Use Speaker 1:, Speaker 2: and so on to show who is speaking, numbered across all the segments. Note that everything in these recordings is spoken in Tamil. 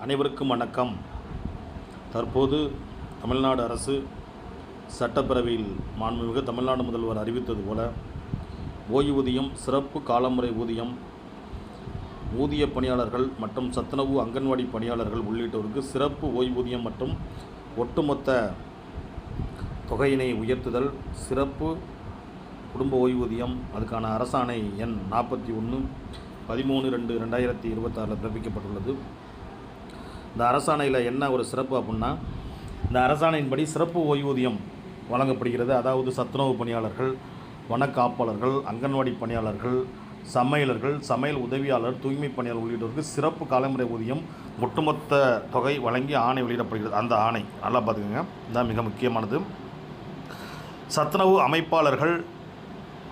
Speaker 1: அனைவருக்கும் வணக்கம். தற்போது தமிழ்நாடு அரசு சட்டப்பேரவையில் மாண்புமிகு தமிழ்நாடு முதல்வர் அறிவித்தது போல ஓய்வூதியம், சிறப்பு காலமுறை ஊதியம், ஊதிய பணியாளர்கள் மற்றும் சத்துணவு அங்கன்வாடி பணியாளர்கள் உள்ளிட்டோருக்கு சிறப்பு ஓய்வூதியம் மற்றும் ஒட்டுமொத்த தொகையினை உயர்த்துதல், சிறப்பு குடும்ப ஓய்வூதியம், அதுக்கான அரசாணை எண் 41 13/2/2026 பிறப்பிக்கப்பட்டுள்ளது. இந்த அரசாணையில் என்ன ஒரு சிறப்பு அப்படின்னா, இந்த அரசாணையின்படி சிறப்பு ஓய்வூதியம் வழங்கப்படுகிறது. அதாவது சத்துணவு பணியாளர்கள், வனக்காப்பாளர்கள், அங்கன்வாடி பணியாளர்கள், சமையலர்கள், சமையல் உதவியாளர், தூய்மை பணியாளர் உள்ளிட்டோருக்கு சிறப்பு காலமுறை ஊதியம் ஒட்டுமொத்த தொகை வழங்கி ஆணை வெளியிடப்படுகிறது. அந்த ஆணை நல்லா பார்த்துக்கோங்க, இதுதான் மிக முக்கியமானது. சத்துணவு அமைப்பாளர்கள்,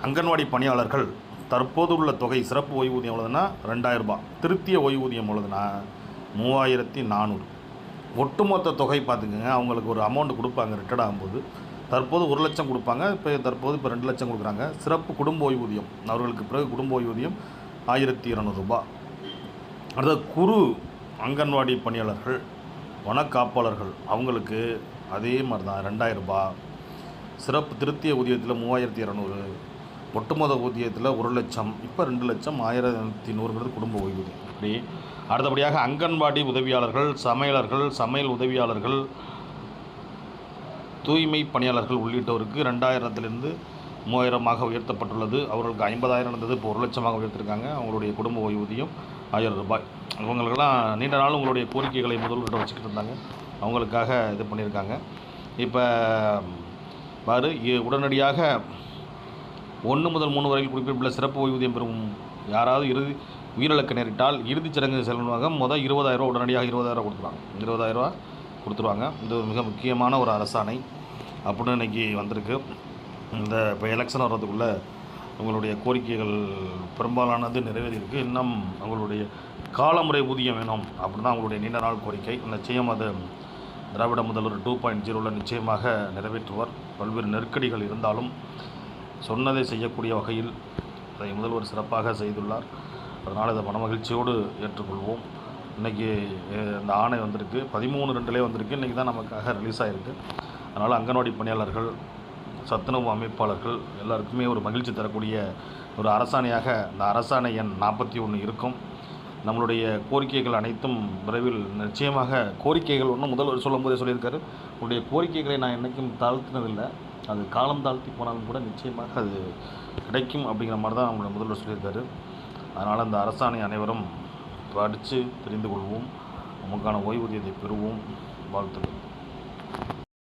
Speaker 1: அங்கன்வாடி பணியாளர்கள் தற்போது உள்ள தொகை சிறப்பு ஓய்வூதியம் உள்ளதுன்னா 2000 ரூபாய், திருத்திய ஓய்வூதியம் உள்ளதுன்னா 3400. ஒட்டுமொத்த தொகை பார்த்துக்கோங்க, அவங்களுக்கு ஒரு அமௌண்ட் கொடுப்பாங்க ரிட்டர்ட் ஆகும்போது. தற்போது 1 லட்சம் கொடுப்பாங்க, இப்போ 2 லட்சம் கொடுக்குறாங்க. சிறப்பு குடும்ப ஓய்வூதியம் அவர்களுக்கு பிறகு குடும்ப ஓய்வூதியம் 1200 ரூபாய். அடுத்தது குறு அங்கன்வாடி பணியாளர்கள், வனக்காப்பாளர்கள் அவங்களுக்கு அதே மாதிரி தான் 2000 ரூபாய். சிறப்பு திருத்திய ஊதியத்தில் 3200, ஒட்டுமொத்த ஊதியத்தில் 1 லட்சம், இப்போ 2 லட்சம் 1100 குடும்ப ஓய்வூதியம். இப்படி அடுத்தபடியாக அங்கன்வாடி உதவியாளர்கள், சமையலர்கள், சமையல் உதவியாளர்கள், தூய்மை பணியாளர்கள் உள்ளிட்டோருக்கு 2000 3000 உயர்த்தப்பட்டுள்ளது. அவர்களுக்கு 50,000 இருந்தது, இப்போ 1 லட்சமாக உயர்த்திருக்காங்க. அவங்களுடைய குடும்ப ஓய்வூதியம் 1000 ரூபாய். அவங்களுக்கெல்லாம் நீண்ட நாள் உங்களுடைய கோரிக்கைகளை முதல்வர்கிட்ட வச்சுக்கிட்டு இருந்தாங்க, அவங்களுக்காக இது பண்ணியிருக்காங்க. இப்போ பாரு, உடனடியாக 1 முதல் 3 வரையில் குறிப்பிட்டுள்ள சிறப்பு ஓய்வூதியம் பெறும் யாராவது உயிரிழக்க நேரிட்டால் இறுதிச் சடங்கு செலவாக முதல் 20,000 ரூபா உடனடியாக 20,000 கொடுத்துருவாங்க. 20,000 ரூபா கொடுத்துருவாங்க. இது ஒரு மிக முக்கியமான ஒரு அரசாணை அப்படின்னு இன்றைக்கி வந்திருக்கு. இந்த இப்போ எலெக்ஷன் வர்றதுக்குள்ளே உங்களுடைய கோரிக்கைகள் பெரும்பாலானது நிறைவேறியிருக்கு. இன்னும் அவங்களுடைய காலமுறை ஊதியம் வேணும் அப்படின்னு தான் அவங்களுடைய நீண்ட நாள் கோரிக்கை. நிச்சயம் அது திராவிட முதல்வர் 2.0 நிச்சயமாக நிறைவேற்றுவார். பல்வேறு நெருக்கடிகள் இருந்தாலும் சொன்னதை செய்யக்கூடிய வகையில் அதை முதல்வர் சிறப்பாக செய்துள்ளார். அதனால் இதை மனமகிழ்ச்சியோடு ஏற்றுக்கொள்வோம். இன்றைக்கி இந்த ஆணை வந்திருக்கு, 13/2 வந்திருக்கு. இன்றைக்கி தான் நமக்காக ரிலீஸ் ஆகிருக்கு. அதனால் அங்கன்வாடி பணியாளர்கள், சத்துணவு அமைப்பாளர்கள் எல்லாருக்குமே ஒரு மகிழ்ச்சி தரக்கூடிய ஒரு அரசாணையாக இந்த அரசாணை எண் 41 இருக்கும். நம்மளுடைய கோரிக்கைகள் அனைத்தும் விரைவில் நிச்சயமாக, கோரிக்கைகள் ஒன்றும் முதல்வர் சொல்லும் போதே சொல்லியிருக்காரு, உங்களுடைய கோரிக்கைகளை நான் என்றைக்கும் தாழ்த்தினதில்லை, அது காலம் தாழ்த்தி போனாலும் கூட நிச்சயமாக அது கிடைக்கும் அப்படிங்கிற மாதிரி தான் நம்மளுடைய முதல்வர் சொல்லியிருக்காரு. அதனால் அந்த அரசாணை அனைவரும் படித்து தெரிந்து கொள்வோம், நமக்கான ஓய்வூதியத்தை பெறுவோம். வாழ்த்துக்கள்.